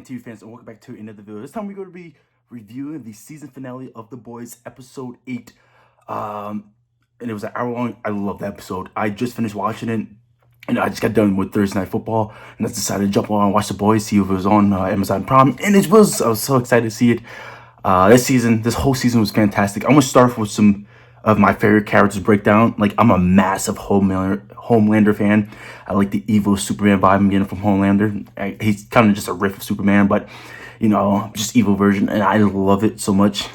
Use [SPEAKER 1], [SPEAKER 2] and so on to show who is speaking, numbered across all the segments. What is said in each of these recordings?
[SPEAKER 1] TV fans, and welcome back to another video. This time we're going to be reviewing the season finale of The Boys, episode 8. And it was an hour long. I love that episode. I just finished watching it, and I just got done with Thursday Night Football, and I decided to jump on and watch The Boys, see if it was on Amazon Prime, and I was so excited to see it. This whole season was fantastic. I'm going to start with some of my favorite characters breakdown. Like, I'm a massive Homelander fan. I like the evil Superman vibe I'm getting from Homelander. He's kind of just a riff of Superman, but, just evil version, and I love it so much.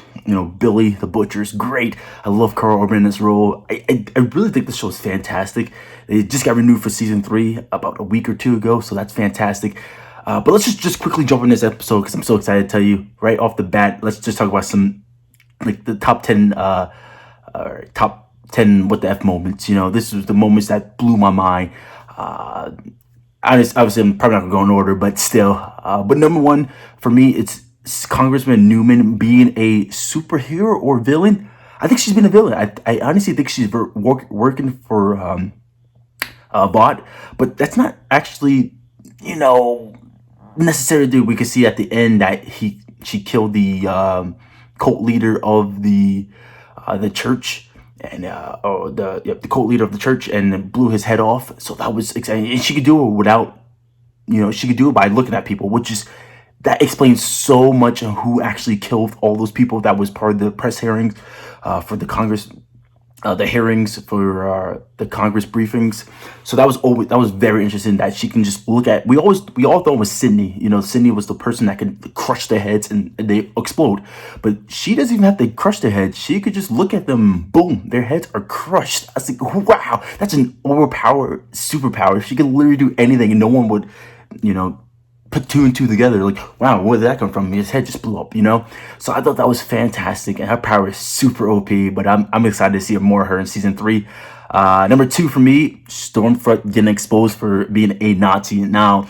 [SPEAKER 1] Billy the Butcher is great. I love Carl Urban in this role. I really think this show is fantastic. They just got renewed for season 3 about a week or two ago, so that's fantastic. But let's just quickly jump in this episode because I'm so excited to tell you right off the bat. Let's just talk about some, like, the top 10 what the F moments. This was the moments that blew my mind. Obviously, I'm probably not going to go in order, but still. But number one, for me, it's Congressman Newman being a superhero or villain. I think she's been a villain. I honestly think she's working for Vought, but that's not actually, necessary to do. We could see at the end that she killed the cult leader of the church, and the cult leader of the church, and blew his head off. So that was exciting, and she could do it without, she could do it by looking at people, that explains so much of who actually killed all those people. That was part of the press hearings for the Congress. The hearings for the Congress briefings. So that was very interesting that she can just look at. We all thought it was Sydney. Sydney was the person that could crush their heads and they explode. But she doesn't even have to crush their heads. She could just look at them. Boom, their heads are crushed. I was like, wow, that's an overpowered superpower. She could literally do anything, and no one would, put two and two together. Like, wow, where did that come from? His head just blew up, So I thought that was fantastic, and her power is super OP. But I'm excited to see more of her in season 3. Number 2 for me, Stormfront getting exposed for being a Nazi. Now,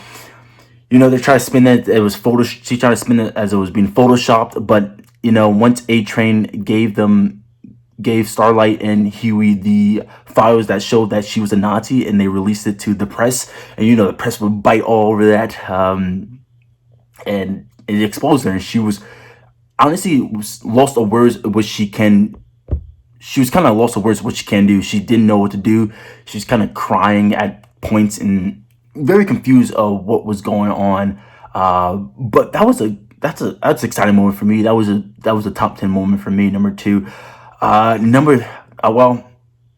[SPEAKER 1] they're trying to spin it. It was She tried to spin it as it was being photoshopped. But once A-Train gave Starlight and Huey the files that showed that she was a Nazi, and they released it to the press, and the press would bite all over that, and it exposed her, and she was honestly lost of words what she can. She was kind of lost of words what she can do. She didn't know what to do. She's kind of crying at points and very confused of what was going on. But that's an exciting moment for me. That was a top 10 moment for me. Number 2.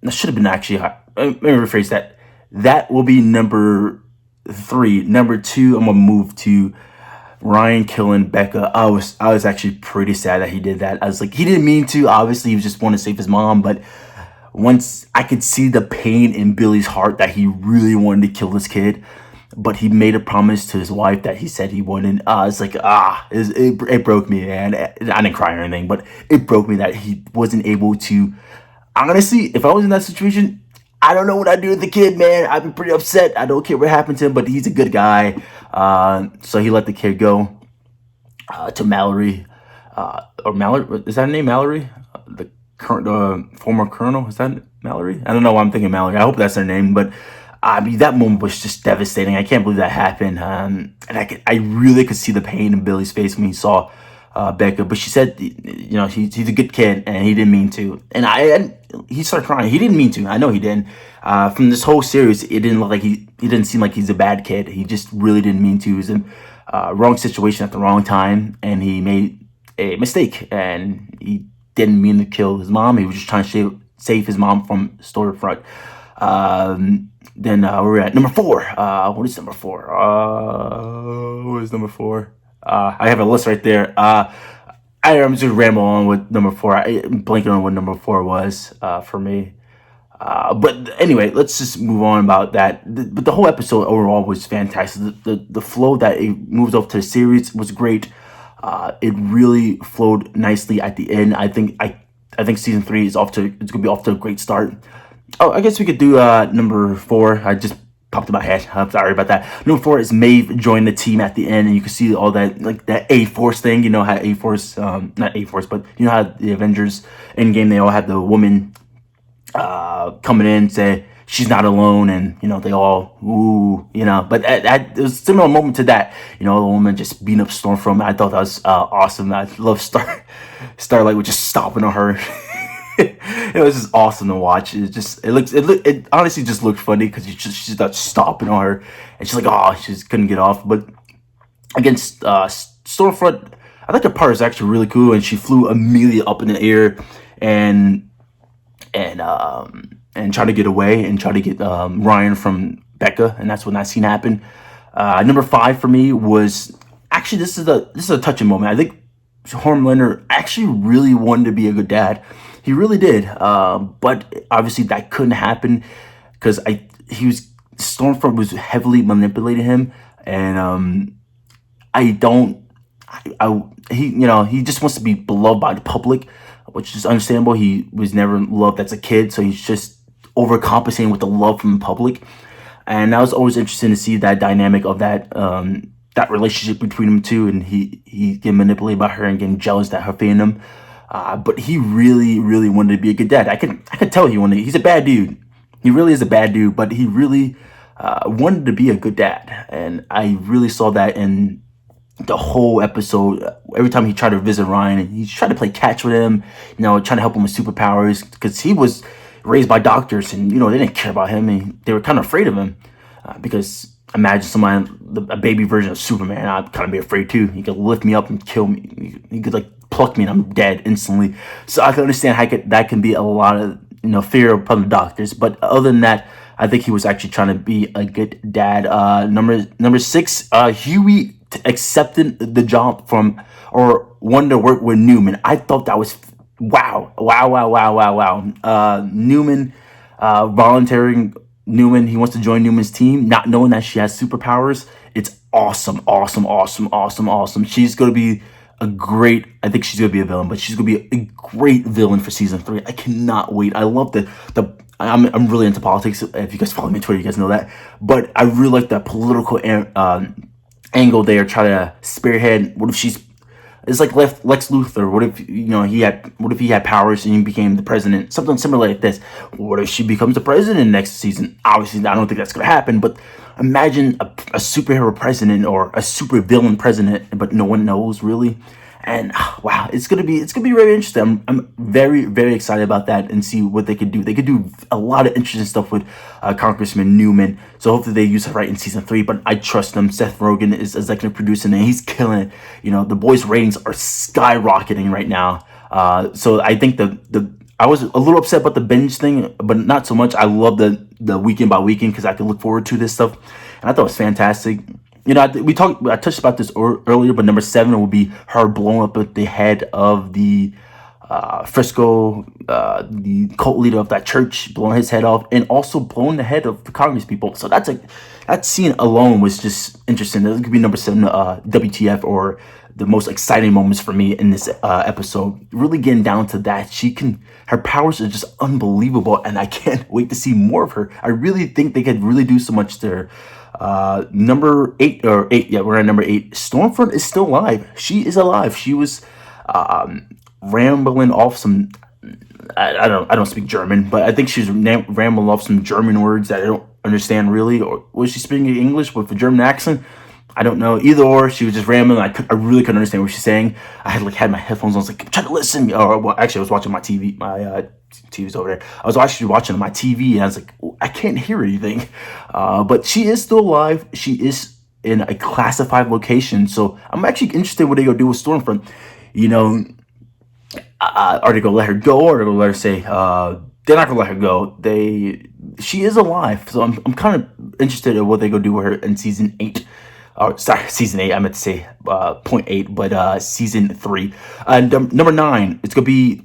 [SPEAKER 1] That should have been actually. Let me rephrase that. That will be number 3. Number 2, I'm gonna move to Ryan killing Becca. I was actually pretty sad that he did that. I was like, he didn't mean to. Obviously, he was just wanting to save his mom. But once I could see the pain in Billy's heart that he really wanted to kill this kid, but he made a promise to his wife that he said he wouldn't. It's like, it broke me, man. I didn't cry or anything, but it broke me that he wasn't able to. Honestly, if I was in that situation, I don't know what I'd do with the kid, man. I'd be pretty upset. I don't care what happened to him, but he's a good guy. So he let the kid go to Mallory. Or Mallory, is that her name, Mallory? The former colonel, is that Mallory? I don't know why I'm thinking Mallory. I hope that's her name, but that moment was just devastating. I can't believe that happened. And I really could see the pain in Billy's face when he saw Becca. But she said, he's a good kid, and he didn't mean to. And he started crying. He didn't mean to. I know he didn't. From this whole series, it didn't look like he didn't seem like he's a bad kid. He just really didn't mean to. He was in wrong situation at the wrong time, and he made a mistake. And he didn't mean to kill his mom. He was just trying to save his mom from Stormfront. Then we're at number 4. What is number 4? What is number 4? I have a list right there. I'm just rambling on with number 4. I'm blanking on what number 4 was for me. But anyway, let's just move on about that. But the whole episode overall was fantastic. The flow that it moves off to the series was great. It really flowed nicely at the end. I think season 3 it's gonna be off to a great start. Oh, I guess we could do number 4. I just popped in my head. I'm sorry about that. Number 4 is Maeve joined the team at the end, and you can see all that, like that A-Force thing. How A-Force, not A-Force, but how the Avengers Endgame, they all had the woman coming in, say she's not alone, and they all ooh, But it was a similar moment to that. The woman just beating up Stormfront. I thought that was awesome. I love Starlight with just stomping on her. It was just awesome to watch. It honestly just looked funny because she's not stomping on her, and she's like, oh, she just couldn't get off. But against Stormfront, I think the part is actually really cool, and she flew immediately up in the air and try to get away and try to get Ryan from Becca, and that's when that scene happened. Number 5 for me was actually this is a touching moment. I think Homelander actually really wanted to be a good dad. He really did, but obviously that couldn't happen because Stormfront was heavily manipulating him, and he just wants to be beloved by the public, which is understandable. He was never loved as a kid, so he's just overcompensating with the love from the public. And that was always interesting to see that dynamic of that relationship between them two, and he getting manipulated by her and getting jealous that her fan him. But he really, really wanted to be a good dad. I could tell he wanted. He's a bad dude. He really is a bad dude, but he really wanted to be a good dad, and I really saw that in the whole episode. Every time he tried to visit Ryan, and he tried to play catch with him, trying to help him with superpowers, because he was raised by doctors, and they didn't care about him, and they were kind of afraid of him, because imagine a baby version of Superman. I'd kind of be afraid too. He could lift me up and kill me. He could pluck me and I'm dead instantly. So I can understand how that can be a lot of fear upon the doctors. But other than that, I think he was actually trying to be a good dad. Number 6, Huey accepted the job or wanted to work with Newman. I thought that was wow. Newman volunteering. Newman, he wants to join Newman's team, not knowing that she has superpowers. It's awesome. She's going to be I think she's going to be a villain, but she's going to be a great villain for season 3. I cannot wait. I love I'm really into politics. If you guys follow me on Twitter, you guys know that. But I really like that political angle there, try to spearhead. What if it's like Lex Luthor? What if he had powers and he became the president? Something similar like this. What if she becomes the president next season? Obviously, I don't think that's gonna happen. But imagine a superhero president or a super villain president, but no one knows really. And wow, it's gonna be very interesting. I'm very, very excited about that and see what they could do. They could do a lot of interesting stuff with Congressman Newman. So hopefully they use it right in season 3. But I trust them. Seth Rogen is executive producing and he's killing it. The boys' ratings are skyrocketing right now. So I think I was a little upset about the binge thing, but not so much. I love the weekend by weekend because I could look forward to this stuff, and I thought it was fantastic. I touched about this earlier, but number 7 will be her blowing up at the head of the Frisco, the cult leader of that church, blowing his head off, and also blowing the head of the Congress people. So that scene alone was just interesting. That could be number 7, WTF, or the most exciting moments for me in this episode. Really getting down to that. Her powers are just unbelievable, and I can't wait to see more of her. I really think they could really do so much to her. Number 8, yeah, we're at number 8. Stormfront is still alive. She is alive. She was rambling off some. I don't speak German, but I think she's rambling off some German words that I don't understand really. Or was she speaking English with a German accent? I don't know. Either or, she was just rambling. I really couldn't understand what she's saying. I had my headphones on. I was like, trying to listen. Actually, I was watching my TV. My TV's over there. I was actually watching my TV, and I was like, I can't hear anything. But she is still alive. She is in a classified location. So I'm actually interested in what they're going to do with Stormfront. Are they going to let her go, or are they going to let her say, they're not going to let her go. She is alive. So I'm kind of interested in what they're going to do with her in season 8. Season 8, I meant to say point 8, but season 3. Number 9, it's going to be,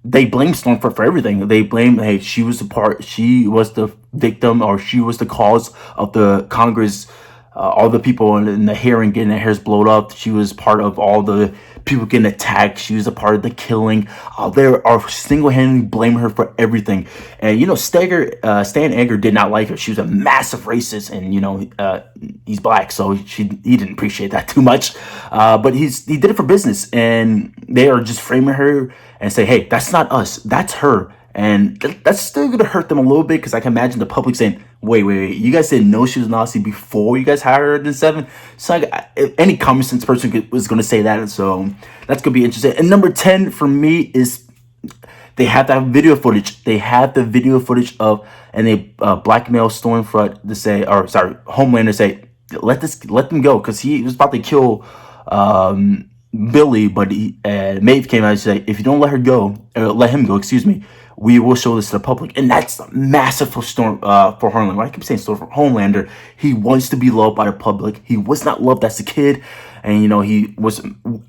[SPEAKER 1] they blame Stormfront for everything. They blame, hey, she was the victim, or she was the cause of the Congress, all the people in the hearing getting their hairs blown up. She was part of all the people getting attacked. She was a part of the killing. They are single-handedly blaming her for everything. And Stan Edgar did not like her. She was a massive racist, and he's black, so he didn't appreciate that too much. But he did it for business, and they are just framing her and say, hey, that's not us, that's her. And that's still gonna hurt them a little bit because I can imagine the public saying, wait, you guys didn't know she was Nazi before you guys hired her in 7. So if any common sense person was gonna say that, so that's gonna be interesting. And number 10 for me is they have that video footage. They have the video footage of, and they blackmail Stormfront to say, or sorry, Homelander to say, let them go, because he was about to kill Billy, but Maeve came out and said, if you don't let her go, or let him go, excuse me, we will show this to the public. And that's massive for for Homelander. I keep saying Storm for Homelander. He wants to be loved by the public. He was not loved as a kid, and he was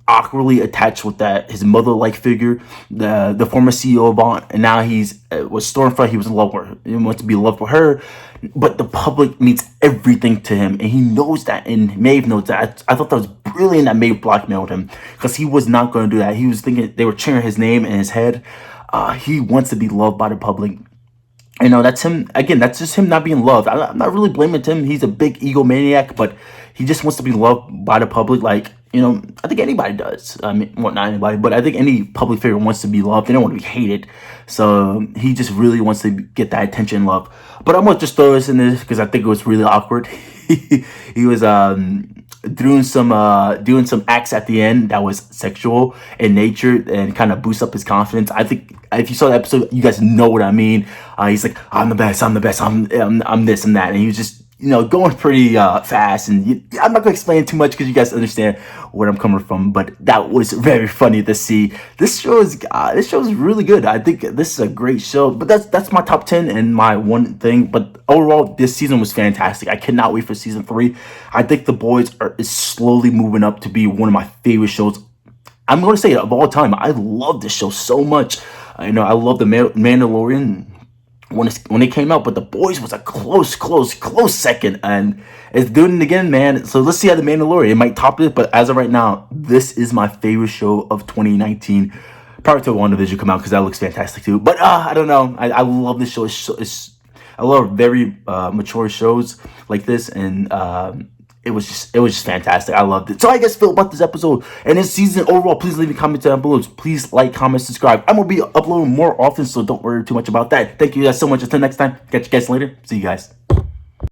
[SPEAKER 1] awkwardly attached with that his mother-like figure, the former CEO of Vaughn, and now he's with Stormfront. He was in love with her. He wants to be loved for her, but the public means everything to him, and he knows that, and Maeve knows that. I thought that was brilliant that Maeve blackmailed him, because he was not going to do that. He was thinking they were cheering his name in his head. He wants to be loved by the public. That's him. Again, that's just him not being loved. I'm not really blaming him. He's a big egomaniac, but he just wants to be loved by the public. Like, I think anybody does. I mean, well, not anybody, but I think any public figure wants to be loved. They don't want to be hated. So he just really wants to get that attention and love. But I'm going to just throw this in this because I think it was really awkward. He was doing some acts at the end that was sexual in nature and kind of boost up his confidence. I think if you saw the episode, you guys know what I mean. He's like, I'm the best, I'm this and that, and he was just going pretty fast. And I'm not gonna explain too much because you guys understand where I'm coming from. But that was very funny to see. This show is really good. I think this is a great show. But that's my top 10 and my one thing. But overall, this season was fantastic. I cannot wait for season 3. I think The Boys is slowly moving up to be one of my favorite shows. I'm going to say it of all time. I love this show so much. I love the Mandalorian when it came out, but The Boys was a close second, and it's doing it again, man. So let's see how the Mandalorian, it might top it, but as of right now, this is my favorite show of 2019. Prior to WandaVision come out, because that looks fantastic too. But I don't know. I love this show. I love very mature shows like this, and it was just fantastic. I loved it. So I guess feel about this episode and this season overall. Please leave a comment down below. Please like, comment, subscribe. I'm gonna be uploading more often, so don't worry too much about that. Thank you guys so much. Until next time, catch you guys later. See you guys.